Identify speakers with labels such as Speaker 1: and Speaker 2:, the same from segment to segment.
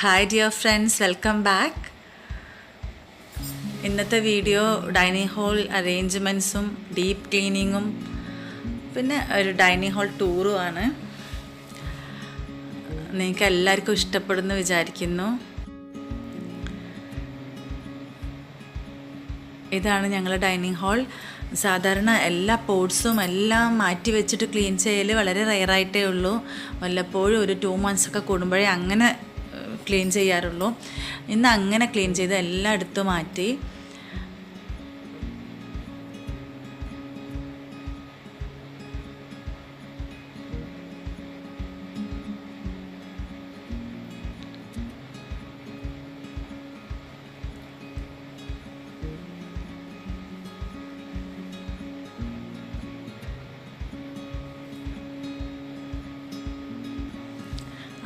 Speaker 1: Hi dear friends, welcome back. ഇന്നത്തെ video dining hall അറേഞ്ച്മെൻറ്റ്സും deep ക്ലീനിങ്ങും പിന്നെ ഒരു ഡൈനിങ് ഹാൾ ടൂറും ആണ്. നിങ്ങൾക്ക് എല്ലാവർക്കും ഇഷ്ടപ്പെടുമെന്ന് വിചാരിക്കുന്നു. ഇതാണ് ഞങ്ങളുടെ ഡൈനിങ് ഹാൾ. സാധാരണ എല്ലാ പോട്ട്സും എല്ലാം മാറ്റി വെച്ചിട്ട് ക്ലീൻ ചെയ്യൽ വളരെ റെയറായിട്ടേ ഉള്ളൂ. വല്ലപ്പോഴും ഒരു 2 months ഒക്കെ കൂടുമ്പോഴേ അങ്ങനെ ക്ലീൻ ചെയ്യാറുള്ളൂ. ഇന്ന് അങ്ങനെ ക്ലീൻ ചെയ്ത് എല്ലാം എടുത്തു മാറ്റി.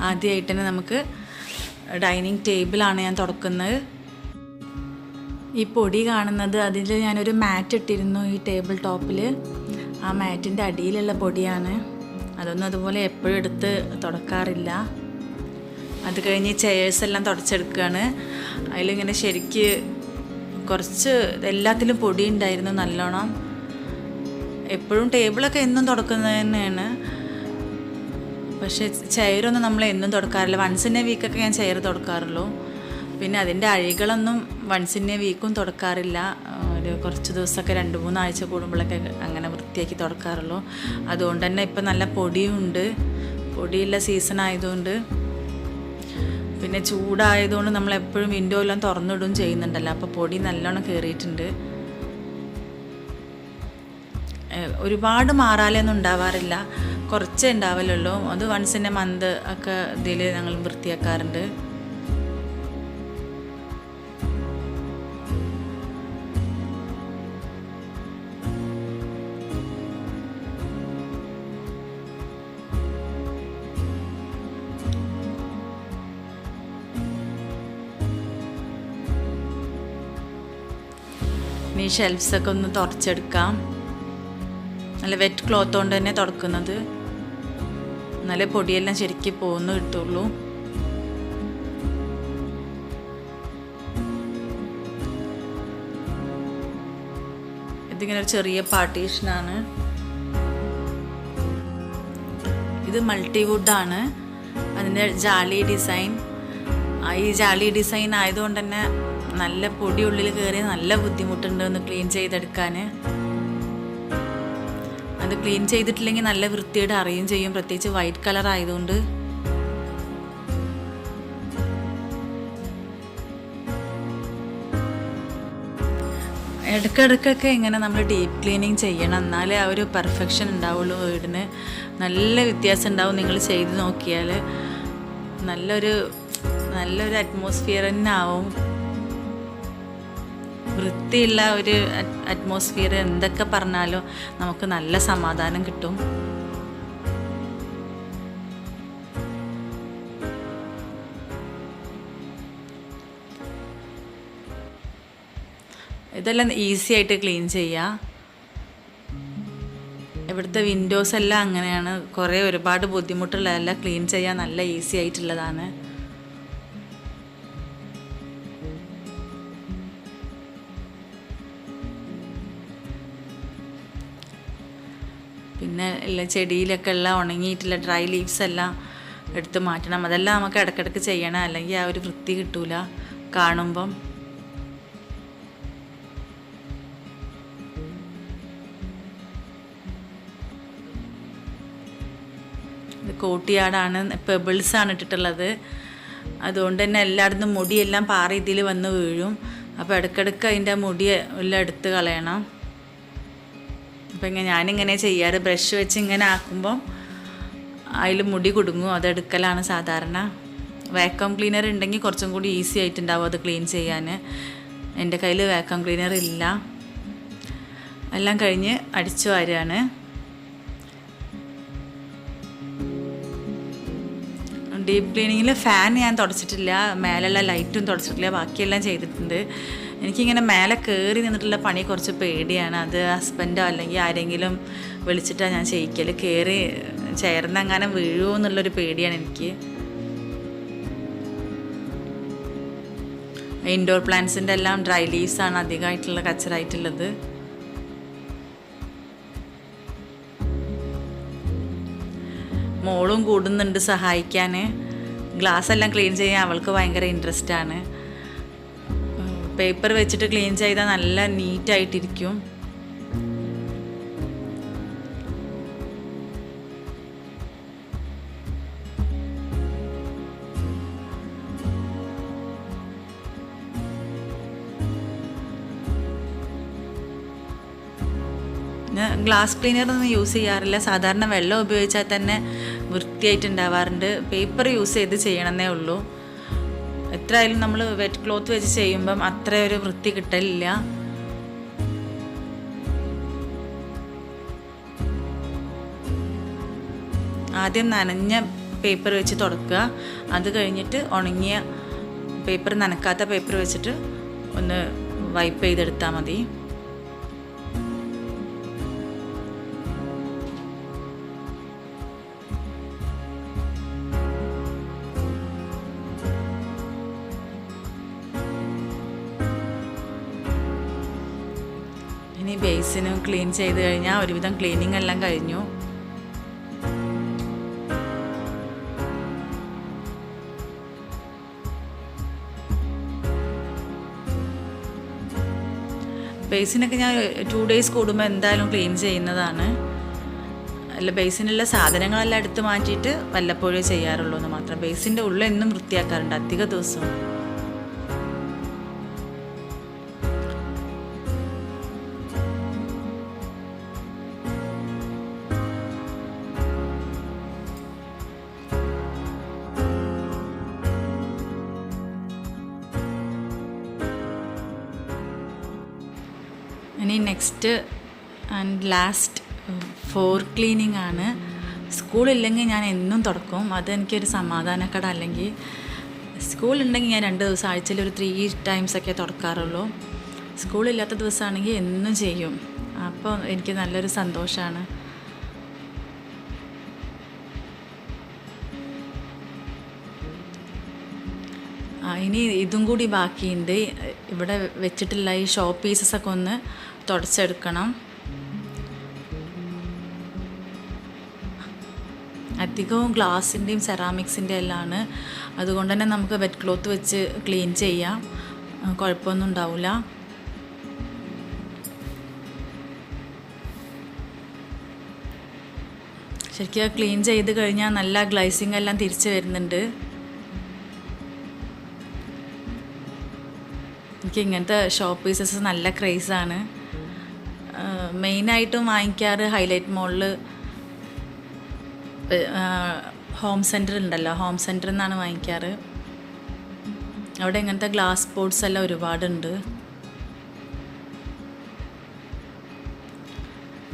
Speaker 1: ആദ്യമായിട്ട് തന്നെ നമുക്ക് ഡൈനിങ് ടേബിളാണ് ഞാൻ തുടക്കുന്നത്. ഈ പൊടി കാണുന്നത് അതിൽ ഞാനൊരു മാറ്റ് ഇട്ടിരുന്നു ഈ ടേബിൾ ടോപ്പിൽ. ആ മാറ്റിൻ്റെ അടിയിലുള്ള പൊടിയാണ്. അതൊന്നും അതുപോലെ എപ്പോഴും എടുത്ത് തുടക്കാറില്ല. അത് കഴിഞ്ഞ് ചെയേഴ്സ് എല്ലാം തുടച്ചെടുക്കുകയാണ്. അതിലിങ്ങനെ ശരിക്ക് കുറച്ച് എല്ലാത്തിലും പൊടി ഉണ്ടായിരുന്നു നല്ലോണം. എപ്പോഴും ടേബിളൊക്കെ എന്നും തുടക്കുന്നത് തന്നെയാണ്, പക്ഷേ ചെയറൊന്നും നമ്മൾ എന്നും തുടക്കാറില്ല. വൺസ് ഇൻ എ വീക്കൊക്കെ ഞാൻ ചെയർ തുടക്കാറുള്ളൂ. പിന്നെ അതിൻ്റെ അഴികളൊന്നും വൺസ് ഇൻ എ വീക്കും തുടക്കാറില്ല. ഒരു കുറച്ച് ദിവസമൊക്കെ 2-3 ആഴ്ച കൂടുമ്പോഴൊക്കെ അങ്ങനെ വൃത്തിയാക്കി തുടക്കാറുള്ളൂ. അതുകൊണ്ട് തന്നെ ഇപ്പം നല്ല പൊടിയും ഉണ്ട്. പൊടിയുള്ള സീസൺ ആയതുകൊണ്ട്, പിന്നെ ചൂടായതുകൊണ്ട് നമ്മളെപ്പോഴും വിൻഡോ എല്ലാം തുറന്നിടുകയും ചെയ്യുന്നുണ്ടല്ലോ, അപ്പോൾ പൊടി നല്ലോണം കയറിയിട്ടുണ്ട്. ഒരുപാട് മാറാലൊന്നും ഉണ്ടാവാറില്ല, കുറച്ചേ ഉണ്ടാവലുള്ളൂ. അത് വൺസ് ഇൻ എ മന്ത് ഒക്കെ ഇതിൽ ഞങ്ങൾ വൃത്തിയാക്കാറുണ്ട്. ഇനി ഷെൽഫ്സൊക്കെ ഒന്ന് തുടച്ചെടുക്കാം. നല്ല വെറ്റ് ക്ലോത്ത് കൊണ്ട് തന്നെ തുടക്കുന്നത്, നല്ല പൊടിയെല്ലാം ശരിക്കും പോകുന്നു കിട്ടുള്ളൂ. ഇതിങ്ങനെ ഒരു ചെറിയ പാർട്ടീഷനാണ്. ഇത് മൾട്ടിവുഡാണ്, അതിൻ്റെ ജാലി ഡിസൈൻ. ഈ ജാലി ഡിസൈൻ ആയതുകൊണ്ട് തന്നെ നല്ല പൊടി ഉള്ളിൽ കയറി നല്ല ബുദ്ധിമുട്ടുണ്ട് ഒന്ന് ക്ലീൻ ചെയ്തെടുക്കാൻ. അത് ക്ലീൻ ചെയ്തിട്ടില്ലെങ്കിൽ നല്ല വൃത്തിയോടെ അറിയും ചെയ്യും, പ്രത്യേകിച്ച് വൈറ്റ് കളർ ആയതുകൊണ്ട്. ഇടയ്ക്കിടയ്ക്കൊക്കെ ഇങ്ങനെ നമ്മൾ ഡീപ്പ് ക്ലീനിങ് ചെയ്യണം, എന്നാലേ ആ ഒരു പെർഫെക്ഷൻ ഉണ്ടാവുള്ളൂ. വീടിന് നല്ല വ്യത്യാസം ഉണ്ടാവും നിങ്ങൾ ചെയ്ത് നോക്കിയാൽ. നല്ലൊരു അറ്റ്മോസ്ഫിയർ തന്നെ ആവും. വൃത്തിയുള്ള ഒരു അറ്റ്മോസ്ഫിയർ എന്തൊക്കെ പറഞ്ഞാലും നമുക്ക് നല്ല സമാധാനം കിട്ടും. ഇതെല്ലാം ഈസി ആയിട്ട് ക്ലീൻ ചെയ്യാം. ഇവിടുത്തെ വിൻഡോസ് എല്ലാം അങ്ങനെയാണ്. ഒരുപാട് ബുദ്ധിമുട്ടുള്ളതെല്ലാം ക്ലീൻ ചെയ്യാൻ നല്ല ഈസി ആയിട്ടുള്ളതാണ്. പിന്നെ ചെടിയിലൊക്കെ ഉള്ള ഉണങ്ങിയിട്ടുള്ള ഡ്രൈ ലീവ്സ് എല്ലാം എടുത്ത് മാറ്റണം. അതെല്ലാം നമുക്ക് ഇടയ്ക്കിടയ്ക്ക് ചെയ്യണം, അല്ലെങ്കിൽ ആ ഒരു വൃത്തി കിട്ടൂല കാണുമ്പം. ഇത് കോട്ടിയാടാണ്, പെബിൾസാണ് ഇട്ടിട്ടുള്ളത്. അതുകൊണ്ട് തന്നെ എല്ലായിടത്തും മുടിയെല്ലാം പാറ ഇതിൽ വന്ന് വീഴും. അപ്പോൾ ഇടയ്ക്കിടയ്ക്ക് അതിൻ്റെ മുടി എല്ലാം എടുത്ത് കളയണം. അപ്പം ഞാനിങ്ങനെ ചെയ്യാറ്, ബ്രഷ് വെച്ച് ഇങ്ങനെ ആക്കുമ്പോൾ അതിൽ മുടി കുടുങ്ങും, അതെടുക്കലാണ് സാധാരണ. വാക്വം ക്ലീനർ ഉണ്ടെങ്കിൽ കുറച്ചും കൂടി ഈസി ആയിട്ടുണ്ടാവും അത് ക്ലീൻ ചെയ്യാൻ. എൻ്റെ കയ്യിൽ വാക്വം ക്ലീനർ ഇല്ല. എല്ലാം കഴിഞ്ഞ് അടിച്ചു വാരുകയാണ്. ഡീപ്പ് ക്ലീനിങ്ങിൽ ഫാൻ ഞാൻ തുടച്ചിട്ടില്ല, മേലുള്ള ലൈറ്റും തുടച്ചിട്ടില്ല, ബാക്കിയെല്ലാം ചെയ്തിട്ടുണ്ട്. എനിക്കിങ്ങനെ മേലെ കയറി നിന്നിട്ടുള്ള പണി കുറച്ച് പേടിയാണ്. അത് ഹസ്ബൻഡോ അല്ലെങ്കിൽ ആരെങ്കിലും വിളിച്ചിട്ടാണ് ഞാൻ ചെയ്യിക്കൽ. കയറി ചെയർന്ന് അങ്ങനെ വീഴുമോ എന്നുള്ളൊരു പേടിയാണ് എനിക്ക്. ഇൻഡോർ പ്ലാന്റ്സിൻ്റെ എല്ലാം ഡ്രൈ ലീവ്സാണ് അധികമായിട്ടുള്ള കച്ചറായിട്ടുള്ളത്. മോളും കൂടുന്നുണ്ട് സഹായിക്കാൻ. ഗ്ലാസ് എല്ലാം ക്ലീൻ ചെയ്യാൻ അവൾക്ക് ഭയങ്കര ഇൻട്രസ്റ്റാണ്. പേപ്പർ വെച്ചിട്ട് ക്ലീൻ ചെയ്താൽ നല്ല നീറ്റായിട്ടിരിക്കും. ഗ്ലാസ് ക്ലീനറൊന്നും യൂസ് ചെയ്യാറില്ല. സാധാരണ വെള്ളം ഉപയോഗിച്ചാൽ തന്നെ വൃത്തിയായിട്ടുണ്ടാവാറുണ്ട്. പേപ്പർ യൂസ് ചെയ്ത് ചെയ്യണമെന്നേ ഉള്ളൂ. എത്രയായാലും നമ്മൾ വെറ്റ് ക്ലോത്ത് വെച്ച് ചെയ്യുമ്പം അത്ര ഒരു വൃത്തി കിട്ടലില്ല. ആദ്യം നനഞ്ഞ പേപ്പർ വെച്ച് തുടക്കുക. അത് കഴിഞ്ഞിട്ട് ഉണങ്ങിയ പേപ്പർ, നനക്കാത്ത പേപ്പർ വെച്ചിട്ട് ഒന്ന് വൈപ്പ് ചെയ്തെടുത്താൽ മതി. ഇനി ബേസിനും ക്ലീൻ ചെയ്ത് കഴിഞ്ഞാൽ ഒരുവിധം ക്ലീനിങ് എല്ലാം കഴിഞ്ഞു. ബേസിനൊക്കെ ഞാൻ 2 days കൂടുമ്പോൾ എന്തായാലും ക്ലീൻ ചെയ്യുന്നതാണ്. അല്ല, ബേസിനുള്ള സാധനങ്ങളെല്ലാം എടുത്ത് മാറ്റിയിട്ട് വല്ലപ്പോഴേ ചെയ്യാറുള്ളൂ എന്ന് മാത്രം. ബേസിൻ്റെ ഉള്ളിൽ എന്നും വൃത്തിയാക്കാറുണ്ട് അധിക ദിവസവും. ഇനി next and last floor cleaning ആണ്. സ്കൂളില്ലെങ്കിൽ ഞാൻ എന്നും തുടക്കും. അതെനിക്കൊരു സമാധാനക്കേട. അല്ലെങ്കിൽ സ്കൂളുണ്ടെങ്കിൽ ഞാൻ 2 ദിവസം ആഴ്ചയിൽ ഒരു 3 times ഒക്കെ തുടക്കാറുള്ളൂ. സ്കൂളില്ലാത്ത ദിവസമാണെങ്കിൽ എന്നും ചെയ്യും. അപ്പോൾ എനിക്ക് നല്ലൊരു സന്തോഷമാണ്. ഇനി ഇതും കൂടി ബാക്കിയുണ്ട്. ഇവിടെ വെച്ചിട്ടുള്ള ഈ ഷോ പീസസൊക്കെ ഒന്ന് തുടച്ചെടുക്കണം. അധികവും ഗ്ലാസിൻ്റെയും സെറാമിക്സിൻ്റെ എല്ലാമാണ്. അതുകൊണ്ട് തന്നെ നമുക്ക് വെറ്റ് ക്ലോത്ത് വെച്ച് ക്ലീൻ ചെയ്യാം, കുഴപ്പമൊന്നും ഉണ്ടാവില്ല. ശരിക്കും ക്ലീൻ ചെയ്ത് കഴിഞ്ഞാൽ നല്ല ഗ്ലൈസിങ് എല്ലാം തിരിച്ച് വരുന്നുണ്ട്. എനിക്ക് ഇങ്ങനത്തെ ഷോ പീസസ് നല്ല ക്രേസാണ്. മെയിനായിട്ടും വാങ്ങിക്കാറ് ഹൈലൈറ്റ് മോളിൽ ഹോം സെൻറ്റർ ഉണ്ടല്ലോ, ഹോം സെൻറ്ററിൽ നിന്നാണ് വാങ്ങിക്കാറ്. അവിടെ ഇങ്ങനത്തെ ഗ്ലാസ് പോട്ട്സ് എല്ലാം ഒരുപാടുണ്ട്.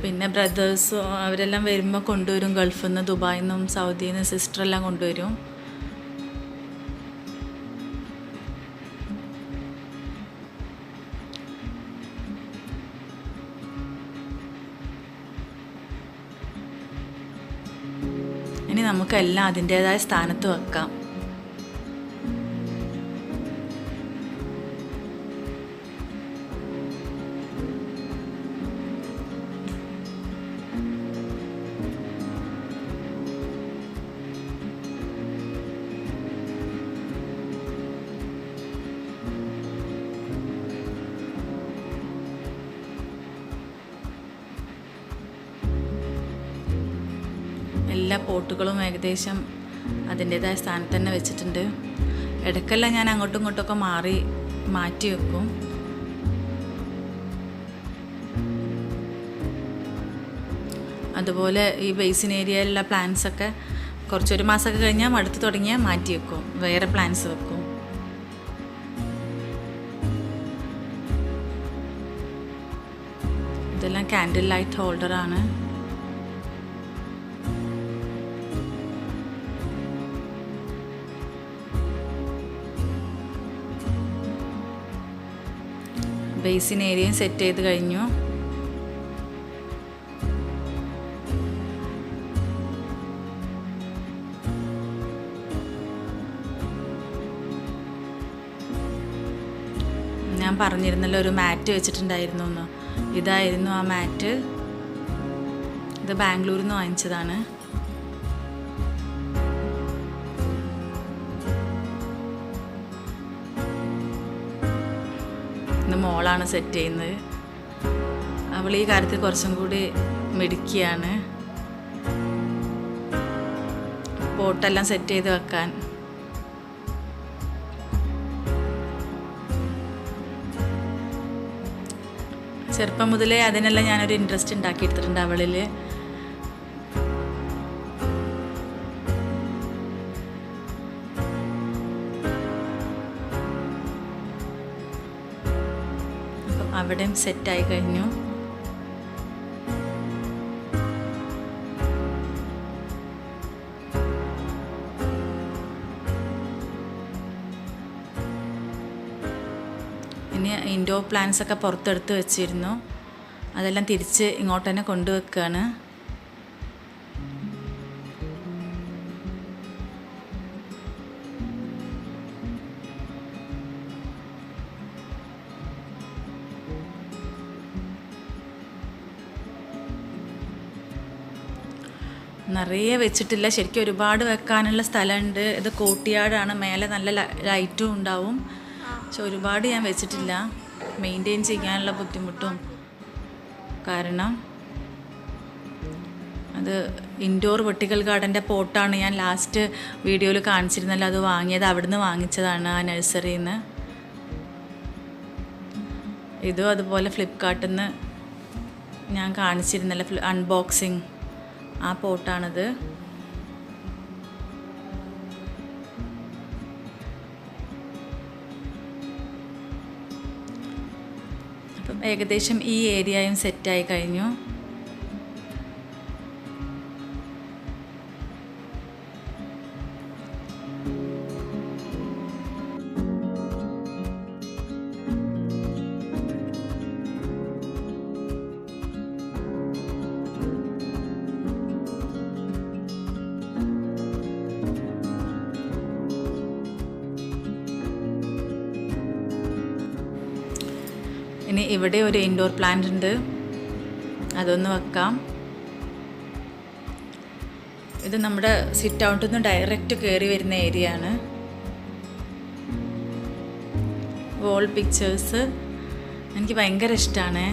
Speaker 1: പിന്നെ ബ്രദേഴ്സും അവരെല്ലാം വരുമ്പോൾ കൊണ്ടുവരും. ഗൾഫിൽ നിന്ന്, ദുബായിൽ നിന്നും സൗദിയിൽ നിന്ന് സിസ്റ്ററെല്ലാം കൊണ്ടുവരും. ഇനി നമുക്കെല്ലാം അതിൻ്റേതായ സ്ഥാനത്ത് വെക്കാം. എല്ലാ പോട്ടുകളും ഏകദേശം അതിൻ്റേതായ സ്ഥാനത്ത് തന്നെ വെച്ചിട്ടുണ്ട്. ഇടയ്ക്കെല്ലാം ഞാൻ അങ്ങോട്ടും ഇങ്ങോട്ടൊക്കെ മാറ്റി വെക്കും. അതുപോലെ ഈ ബേസിൻ ഏരിയയിലുള്ള പ്ലാന്റ്സൊക്കെ കുറച്ചൊരു മാസമൊക്കെ കഴിഞ്ഞാൽ മടുത്ത് തുടങ്ങിയാൽ മാറ്റി വെക്കും, വേറെ പ്ലാന്റ്സ് വെക്കും. ഇതെല്ലാം കാൻഡിൽ ലൈറ്റ് ഹോൾഡറാണ്. ബേസിൻ ഏരിയയും സെറ്റ് ചെയ്ത് കഴിഞ്ഞു. ഞാൻ പറഞ്ഞിരുന്നല്ലോ ഒരു മാറ്റ് വെച്ചിട്ടുണ്ടായിരുന്നു എന്ന്. ഇതായിരുന്നു ആ മാറ്റ്. ഇത് ബാംഗ്ലൂരിൽ നിന്ന് വാങ്ങിച്ചതാണ്. ഇന്ന് മോളാണ് സെറ്റ് ചെയ്യുന്നത്. അവൾ ഈ കാര്യത്തിൽ കുറച്ചും കൂടി മിടുക്കിയാണ്. പോട്ടെല്ലാം സെറ്റ് ചെയ്ത് വെക്കാൻ. ചെറുപ്പം മുതലേ അതിനെല്ലാം ഞാനൊരു ഇൻട്രസ്റ്റ് ഉണ്ടാക്കിയെടുത്തിട്ടുണ്ട് അവളിൽ. അപ്പം അവിടെയും സെറ്റായി കഴിഞ്ഞു. ഇനി ഇൻഡോർ പ്ലാന്റ്സ് ഒക്കെ പുറത്തെടുത്ത് വെച്ചിരുന്നു. അതെല്ലാം തിരിച്ച് ഇങ്ങോട്ട് തന്നെ കൊണ്ടുവെക്കുകയാണ്. നിറയെ വെച്ചിട്ടില്ല, ശരിക്കും ഒരുപാട് വെക്കാനുള്ള സ്ഥലമുണ്ട്. ഇത് കോട്ടിയാടാണ്, മേലെ നല്ല ലൈറ്റും ഉണ്ടാവും. പക്ഷെ ഒരുപാട് ഞാൻ വെച്ചിട്ടില്ല, മെയിൻറ്റെയിൻ ചെയ്യാനുള്ള ബുദ്ധിമുട്ടും കാരണം. അത് ഇൻഡോർ വെർട്ടിക്കൽ ഗാർഡൻ്റെ പോട്ടാണ് ഞാൻ ലാസ്റ്റ് വീഡിയോയിൽ കാണിച്ചിരുന്നല്ലോ. അത് വാങ്ങിയത് അവിടുന്ന് വാങ്ങിച്ചതാണ്, ആ നഴ്സറിയിൽ നിന്ന്. ഇതും അതുപോലെ ഫ്ലിപ്കാർട്ടിൽ നിന്ന് ഞാൻ കാണിച്ചിരുന്നല്ലോ അൺബോക്സിങ്, ആ പോട്ടാണിത്. അപ്പം ഏകദേശം ഈ ഏരിയയും സെറ്റായി കഴിഞ്ഞു. ഇനി ഇവിടെ ഒരു ഇൻഡോർ പ്ലാന്റ് ഉണ്ട്, അതൊന്ന് വെക്കാം. ഇത് നമ്മുടെ സിറ്റ് ഔട്ടിൽ നിന്ന് ഡയറക്റ്റ് കയറി വരുന്ന ഏരിയ ആണ്. വോൾ പിക്ചേഴ്സ് എനിക്ക് ഭയങ്കര ഇഷ്ടമാണ്,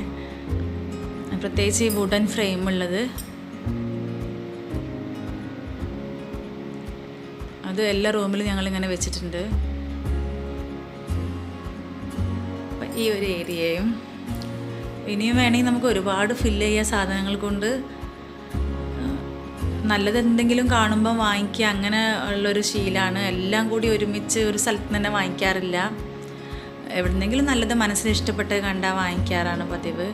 Speaker 1: പ്രത്യേകിച്ച് ഈ വുഡൻ ഫ്രെയിം ഉള്ളത്. അത് എല്ലാ റൂമിലും ഞങ്ങളിങ്ങനെ വെച്ചിട്ടുണ്ട്. ഈ ഒരു ഏരിയയും ഇനിയും വേണമെങ്കിൽ നമുക്ക് ഒരുപാട് ഫില്ല് ചെയ്യുക സാധനങ്ങൾ കൊണ്ട്. നല്ലത് എന്തെങ്കിലും കാണുമ്പോൾ വാങ്ങിക്കുക, അങ്ങനെ ഉള്ളൊരു ശീലമാണ്. എല്ലാം കൂടി ഒരുമിച്ച് ഒരു സ്ഥലത്ത് തന്നെ വാങ്ങിക്കാറില്ല. എവിടെന്നെങ്കിലും നല്ലത് മനസ്സിന് ഇഷ്ടപ്പെട്ടത് കണ്ടാൽ വാങ്ങിക്കാറാണ് പതിവ്.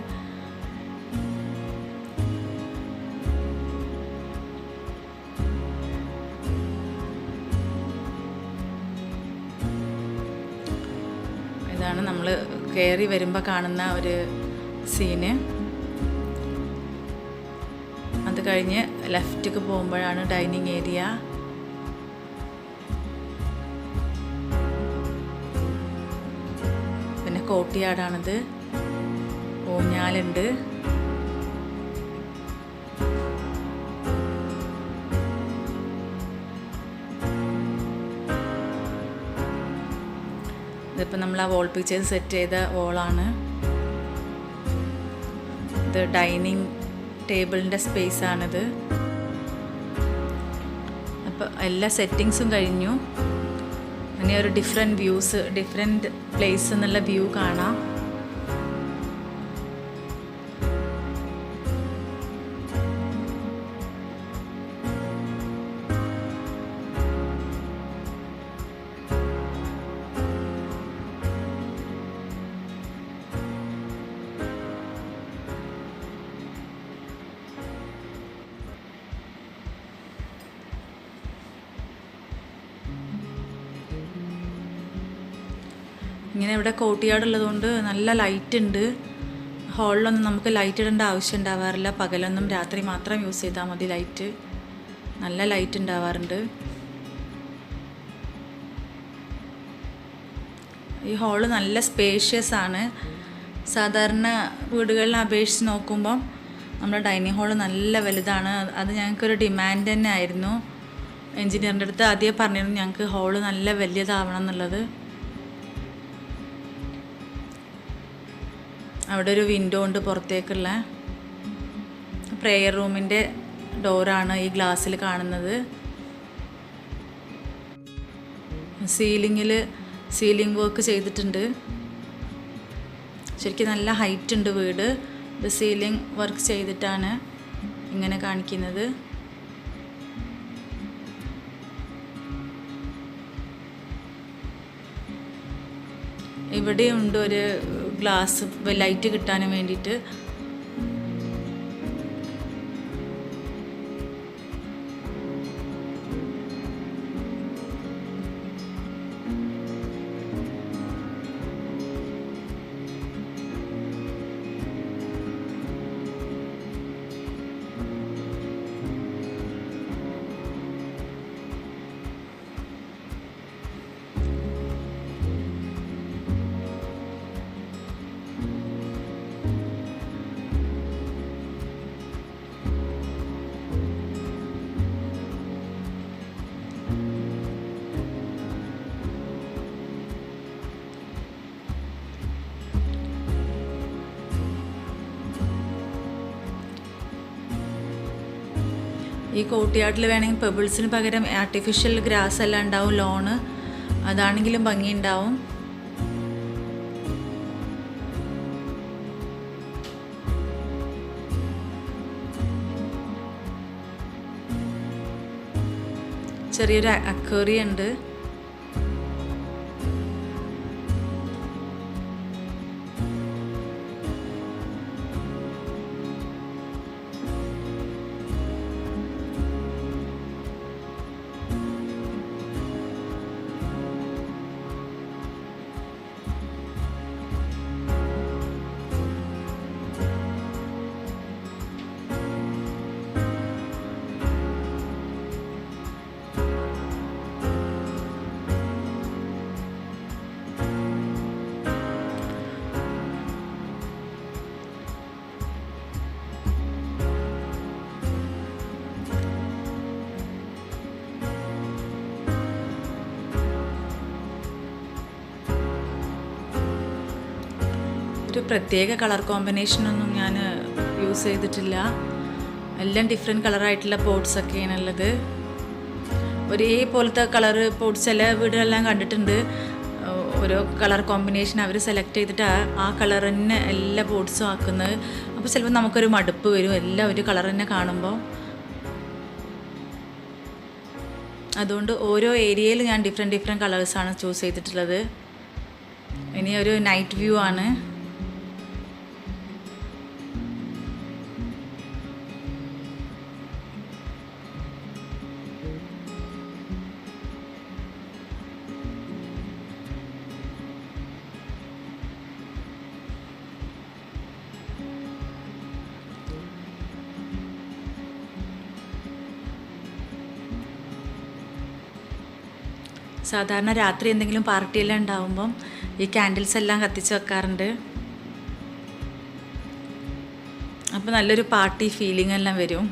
Speaker 1: ഇതാണ് നമ്മൾ കയറി വരുമ്പോൾ കാണുന്ന ഒരു സീന്. അത് കഴിഞ്ഞ് ലെഫ്റ്റിക്ക് പോകുമ്പോഴാണ് ഡൈനിങ് ഏരിയ. പിന്നെ കോട്ടിയാടാണിത്, ഊഞ്ഞാലുണ്ട്. ഇതിപ്പോൾ നമ്മൾ ആ വോൾ പിക്ചേഴ്സ് സെറ്റ് ചെയ്ത വോളാണ്. ഇത് ഡൈനിങ് ടേബിളിൻ്റെ സ്പേസാണിത്. അപ്പോൾ എല്ലാ സെറ്റിങ്സും കഴിഞ്ഞു. ഇനി ഒരു ഡിഫറെൻറ്റ് വ്യൂസ്, ഡിഫറെൻറ്റ് പ്ലേസ് എന്നുള്ള വ്യൂ കാണാം. ഇങ്ങനെ ഇവിടെ കോട്ടിയാട് ഉള്ളതുകൊണ്ട് നല്ല ലൈറ്റ് ഉണ്ട്. ഹാളിലൊന്നും നമുക്ക് ലൈറ്റ് ഇടേണ്ട ആവശ്യം ഉണ്ടാവാറില്ല. പകലൊന്നും രാത്രി മാത്രം യൂസ് ചെയ്താൽ മതി ലൈറ്റ്. നല്ല ലൈറ്റ് ഉണ്ടാവാറുണ്ട്. ഈ ഹാള് നല്ല സ്പേഷ്യസ് ആണ്. സാധാരണ വീടുകളിൽ അപേക്ഷിച്ച് നോക്കുമ്പം നമ്മുടെ ഡൈനിങ് ഹാള് നല്ല വലുതാണ്. അത് ഞങ്ങൾക്കൊരു ഡിമാൻഡ് തന്നെ ആയിരുന്നു. എൻജിനീയറിൻ്റെ അടുത്ത് ആദ്യം പറഞ്ഞിരുന്നു ഞങ്ങൾക്ക് ഹാള് നല്ല വലിയതാവണം എന്നുള്ളത്. അവിടെ ഒരു വിൻഡോ ഉണ്ട് പുറത്തേക്കുള്ള. പ്രെയർ റൂമിൻ്റെ ഡോറാണ് ഈ ഗ്ലാസ്സിൽ കാണുന്നത്. സീലിംഗ് വർക്ക് ചെയ്തിട്ടുണ്ട്. ശരിക്കും നല്ല ഹൈറ്റ് ഉണ്ട് വീട്. ഇത് സീലിംഗ് വർക്ക് ചെയ്തിട്ടാണ് ഇങ്ങനെ കാണിക്കുന്നത്. ഇവിടെയുണ്ട് ഒരു ഗ്ലാസ് ലൈറ്റ് കിട്ടാൻ വേണ്ടിയിട്ട്. ഈ കോർട്ട്യാർഡിൽ വേണമെങ്കിൽ പെബിൾസിന് പകരം ആർട്ടിഫിഷ്യൽ ഗ്രാസ് എല്ലാം ഉണ്ടാവും, ലോണ്. അതാണെങ്കിലും ഭംഗിയുണ്ടാവും. ചെറിയൊരു അക്വേറിയം ഉണ്ട്. ഒരു പ്രത്യേക കളർ കോമ്പിനേഷനൊന്നും ഞാൻ യൂസ് ചെയ്തിട്ടില്ല. എല്ലാം ഡിഫറെൻറ്റ് കളറായിട്ടുള്ള പോട്ട്സൊക്കെയാണുള്ളത്. ഒരേപോലത്തെ കളറ് പോട്ട്സ് ചില വീടുകളെല്ലാം കണ്ടിട്ടുണ്ട്. ഓരോ കളർ കോമ്പിനേഷൻ അവർ സെലക്ട് ചെയ്തിട്ട് ആ കളർ തന്നെ എല്ലാ പോട്ട്സും ആക്കുന്നത്. അപ്പോൾ ചിലപ്പോൾ നമുക്കൊരു മടുപ്പ് വരും എല്ലാം ഒരു കളർ തന്നെ കാണുമ്പോൾ. അതുകൊണ്ട് ഓരോ ഏരിയയിൽ ഞാൻ ഡിഫറെൻറ്റ് കളേഴ്സാണ് ചൂസ് ചെയ്തിട്ടുള്ളത്. ഇനി ഒരു നൈറ്റ് വ്യൂ ആണ്. സാധാരണ രാത്രി എന്തെങ്കിലും പാർട്ടിയെല്ലാം ഉണ്ടാകുമ്പം ഈ ക്യാൻഡിൽസ് എല്ലാം കത്തിച്ച് വെക്കാറുണ്ട്. അപ്പോൾ നല്ലൊരു പാർട്ടി ഫീലിംഗ് എല്ലാം വരും.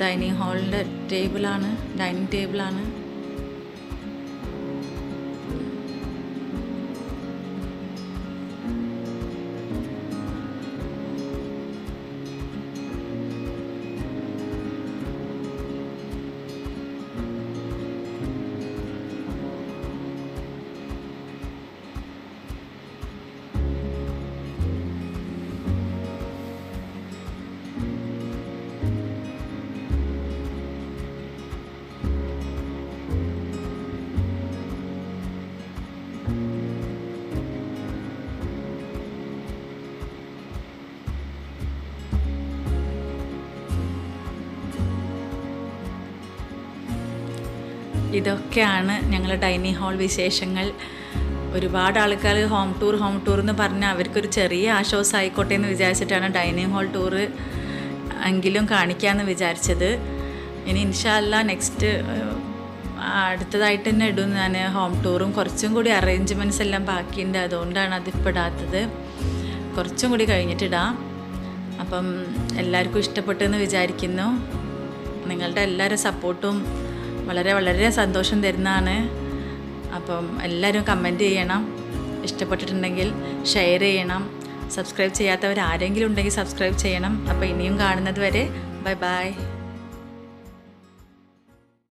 Speaker 1: ഡൈനിങ് ഹാളിൻ്റെ ഡൈനിങ് ടേബിളാണ്. ഇതൊക്കെയാണ് ഞങ്ങളുടെ ഡൈനിങ് ഹാൾ വിശേഷങ്ങൾ. ഒരുപാട് ആൾക്കാർ ഹോം ടൂർ എന്ന് പറഞ്ഞാൽ അവർക്കൊരു ചെറിയ ആശ്വാസം ആയിക്കോട്ടെ എന്ന് വിചാരിച്ചിട്ടാണ് ഡൈനിങ് ഹാൾ ടൂറ് എങ്കിലും കാണിക്കാമെന്ന് വിചാരിച്ചത്. ഇനി ഇൻഷാ അല്ലാ നെക്സ്റ്റ് അടുത്തതായിട്ട് തന്നെ ഇടും ഞാൻ ഹോം ടൂറും. കുറച്ചും കൂടി അറേഞ്ച്മെൻറ്റ്സ് എല്ലാം ബാക്കിയുണ്ട്, അതുകൊണ്ടാണ് അതിപ്പോൾ ഇടാത്തത്. കുറച്ചും കൂടി കഴിഞ്ഞിട്ടിടാം. അപ്പം എല്ലാവർക്കും ഇഷ്ടപ്പെട്ടെന്ന് വിചാരിക്കുന്നു. നിങ്ങളുടെ എല്ലാവരും സപ്പോർട്ടും വളരെ വളരെ സന്തോഷം തരുന്നതാണ്. അപ്പം എല്ലാവരും കമൻറ്റ് ചെയ്യണം, ഇഷ്ടപ്പെട്ടിട്ടുണ്ടെങ്കിൽ ഷെയർ ചെയ്യണം. സബ്സ്ക്രൈബ് ചെയ്യാത്തവർ ആരെങ്കിലും ഉണ്ടെങ്കിൽ സബ്സ്ക്രൈബ് ചെയ്യണം. അപ്പോൾ ഇനിയും കാണുന്നത് വരെ ബൈ ബൈ.